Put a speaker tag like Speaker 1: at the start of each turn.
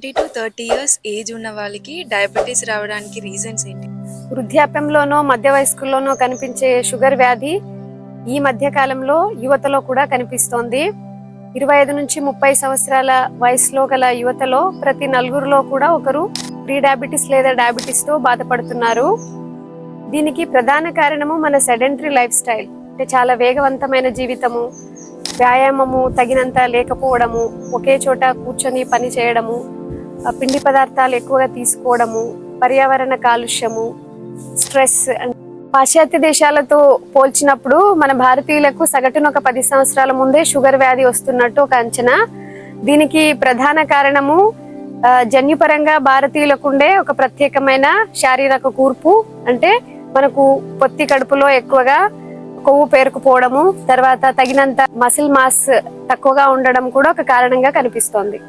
Speaker 1: 20 to 30 years age ఉన్న వాళ్ళకి diabetes రావడానికి రీజన్స్ ఏంటి?
Speaker 2: వృద్ధాప్యంలోనో మధ్య వయస్కుల్లోనో కనిపించే షుగర్ వ్యాధి ఈ మధ్య కాలంలో యువతలో కూడా కనిపిస్తోంది. 25 నుంచి 30 సంవత్సరాల వయసులో గల యువతలో ప్రతి నలుగురిలో కూడా ఒకరు ప్రీ డయాబెటీస్ లేదా డయాబెటీస్ తో బాధపడుతున్నారు. దీనికి ప్రధాన కారణము మన సెడెంటరీ లైఫ్ స్టైల్, అంటే చాలా వేగవంతమైన జీవితము, వ్యాయామము తగినంత లేకపోవడము, ఒకే చోట కూర్చొని పని చేయడము, పిండి పదార్థాలు ఎక్కువగా తీసుకోవడము, పర్యావరణ కాలుష్యము, స్ట్రెస్. పాశ్చాత్య దేశాలతో పోల్చినప్పుడు మన భారతీయులకు సగటున ఒక 10 సంవత్సరాల ముందే షుగర్ వ్యాధి వస్తున్నట్టు ఒక అంచనా. దీనికి ప్రధాన కారణము జన్యుపరంగా భారతీయులకు ఉండే ఒక ప్రత్యేకమైన శారీరక కూర్పు, అంటే మనకు పొత్తి కడుపులో ఎక్కువగా కొవ్వు పేరుకుపోవడము, తర్వాత తగినంత మసిల్ మాస్ తక్కువగా ఉండడం కూడా ఒక కారణంగా కనిపిస్తోంది.